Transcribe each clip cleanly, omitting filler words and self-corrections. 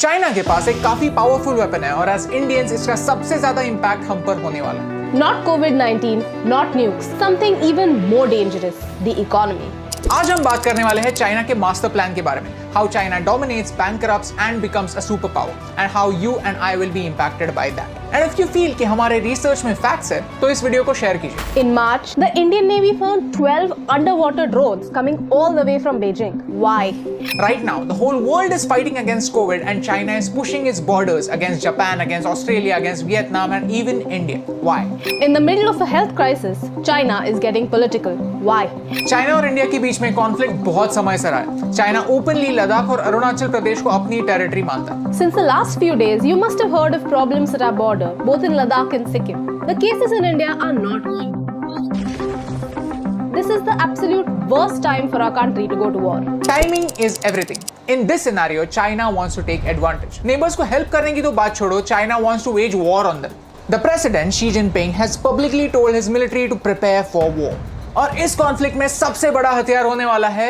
China के पास एक काफी पावरफुल वेपन है और एज इंडियंस इसका सबसे ज्यादा इम्पैक्ट हम पर होने वाला है। Not COVID-19, not nukes, something even more dangerous, the economy. आज हम बात करने वाले हैं चाइना के मास्टर प्लान के बारे में, how China dominates, bankrupts and becomes a superpower, and how you and I will be impacted by that. And if you feel कि हमारे रिसर्च में फैक्ट्स है, तो इस वीडियो को शेयर कीजिए। In March, the Indian Navy found 12 underwater drones coming all the way from Beijing. Why? Right now, the whole world is fighting against COVID, and China is pushing its borders against Japan, against Australia, against Vietnam, and even India. Why? In the middle of a health crisis, China is getting political. Why? China और India के बीच में conflict बहुत समय से रहा है। China openly Ladakh और अरुणाचल प्रदेश को अपनी टेरिटरी मानता है। Since the last few days, you must have heard of problems at our border, both in Ladakh and Sikkim. The cases in India are not going. This is the absolute worst time for our country to go to war. Timing is everything. In this scenario, China wants to take advantage. Neighbors को help करने की तो बात छोड़ो, China wants to wage war on them. The president Xi Jinping has publicly told his military to prepare for war. और इस conflict में सबसे बड़ा हथियार होने वाला है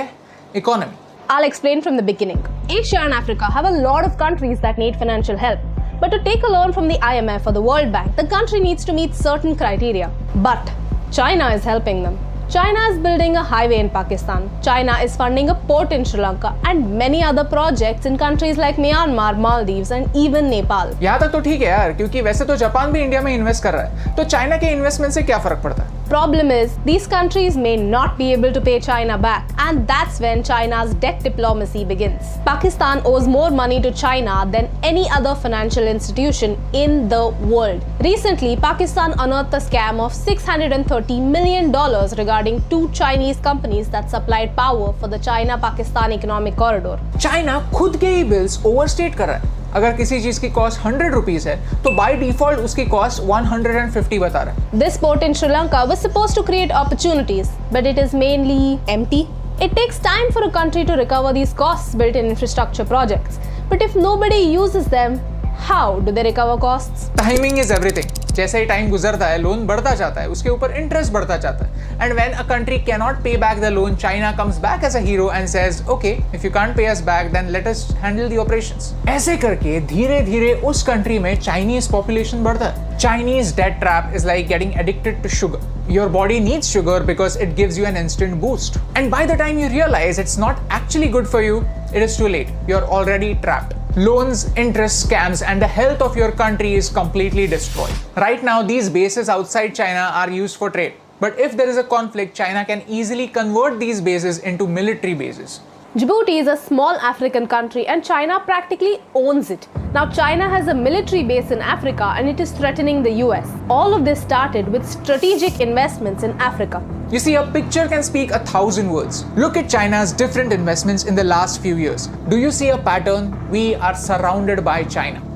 economy. I'll explain from the beginning. Asia and Africa have a lot of countries that need financial help. But to take a loan from the IMF or the World Bank, the country needs to meet certain criteria. But China is helping them. China is building a highway in Pakistan. China is funding a port in Sri Lanka and many other projects in countries like Myanmar, Maldives and even Nepal. यहाँ तक तो ठीक है यार, क्योंकि वैसे तो Japan भी इंडिया में इन्वेस्ट कर रहा है, तो चाइना के इन्वेस्टमेंट से क्या फर्क पड़ता है? Problem is, these countries may not be able to pay China back, and that's when China's debt diplomacy begins. Pakistan owes more money to China than any other financial institution in the world. Recently, Pakistan unearthed a scam of $630 million regarding two Chinese companies that supplied power for the China-Pakistan economic corridor. China खुद के ही bills overstate कर रहा है। अगर किसी चीज की cost 100 rupees है, तो बाय डिफॉल्ट उसकी कॉस्ट 150 बता रहा है। This port in Sri Lanka was supposed to create opportunities, but it is mainly empty. It takes time for a country to recover these costs built in infrastructure projects. But if nobody uses them, how do they recover costs? Timing is everything. जैसे ही time गुजरता है, loan बढ़ता जाता है, उसके ऊपर interest बढ़ता जाता है। And when a country cannot pay back the loan, China comes back as a hero and says, "Okay, if you can't pay us back, then let us handle the operations." ऐसे करके धीरे-धीरे उस country में Chinese population बढ़ता है। Chinese debt trap is like getting addicted to sugar. Your body needs sugar because it gives you an instant boost. And by the time you realize it's not actually good for you, it is too late. You're already trapped. Loans, interest, scams, and the health of your country is completely destroyed. Right now, these bases outside China are used for trade. But if there is a conflict, China can easily convert these bases into military bases. Djibouti is a small African country and China practically owns it. Now China has a military base in Africa and it is threatening the US. All of this started with strategic investments in Africa. You see, a picture can speak 1,000 words. Look at China's different investments in the last few years. Do you see a pattern? We are surrounded by China.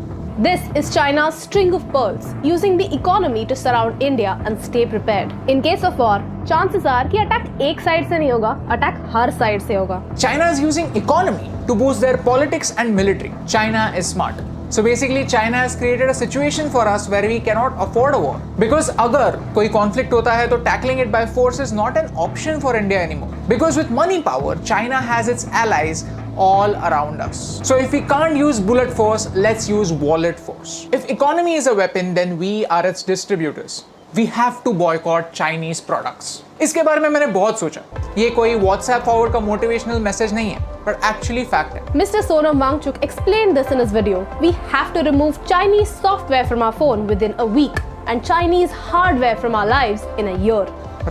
This is China's string of pearls, using the economy to surround India and stay prepared. In case of war, chances are कि attack एक side से नहीं होगा, attack हर side से होगा. China is using economy to boost their politics and military. China is smart. So basically, China has created a situation for us where we cannot afford a war. Because अगर कोई conflict होता है, तो tackling it by force is not an option for India anymore. Because with money power, China has its allies all around us. So if we can't use bullet force, let's use wallet force. If economy is a weapon, then we are its distributors. We have to boycott Chinese products. इसके बारे में मैंने बहुत सोचा। ये कोई WhatsApp forward का motivational message नहीं है, but actually fact है। Mr. Sonam Wangchuk explained this in his video. We have to remove Chinese software from our phone within a week and Chinese hardware from our lives in a year.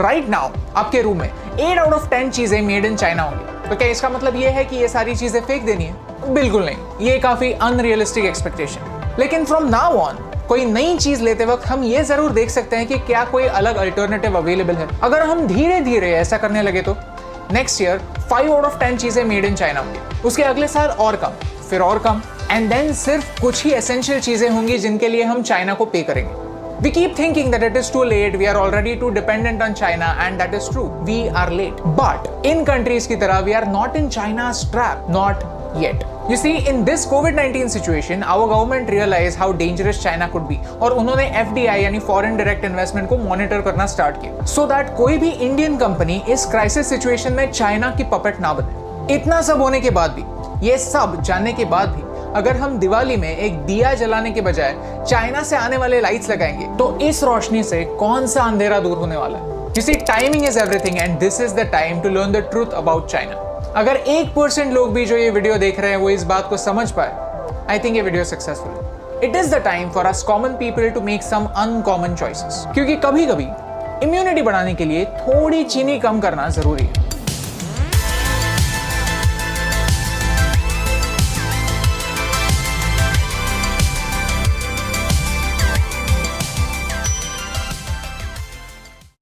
Right now, आपके room में 8 out of 10 चीजें made in China होंगी। तो क्या इसका मतलब ये है कि ये सारी चीजें फेंक देनी है? बिल्कुल नहीं। ये काफी अनरियलिस्टिक एक्सपेक्टेशन। लेकिन फ्रॉम नाउ ऑन कोई नई चीज लेते वक्त हम ये जरूर देख सकते हैं कि क्या कोई अलग अल्टरनेटिव अवेलेबल है। अगर हम धीरे धीरे ऐसा करने लगे तो नेक्स्ट ईयर 5 out of 10 चीजें मेड इन चाइना होंगी, उसके अगले साल और कम, फिर और कम, एंड देन सिर्फ कुछ ही एसेंशियल चीजें होंगी जिनके लिए हम चाइना को पे करेंगे। We keep thinking that it is too late, we are already too dependent on China, and that is true. We are late. But in countries की तरह, we are not in China's trap. Not yet. You see, in this COVID-19 situation, our government realized how dangerous China could be, और उन्होंने FDI यानी Foreign Direct Investment को monitor करना start किया, so that कोई भी Indian company इस crisis situation में China की puppet ना बने। इतना सब होने के बाद भी, ये सब जानने के बाद भी, अगर हम दिवाली में एक दिया जलाने के बजाय चाइना से आने वाले लाइट्स लगाएंगे तो इस रोशनी से कौन सा अंधेरा दूर होने वाला है? You see, timing is everything and this is the time to learn the truth about China. अगर 1% लोग भी जो ये वीडियो देख रहे हैं वो इस बात को समझ पाए, I think ये वीडियो सक्सेसफुल है। It is the time for us common people to make some uncommon choices. क्योंकि कभी-कभी इम्यूनिटी बढ़ाने के लिए थोड़ी चीनी कम करना जरूरी है।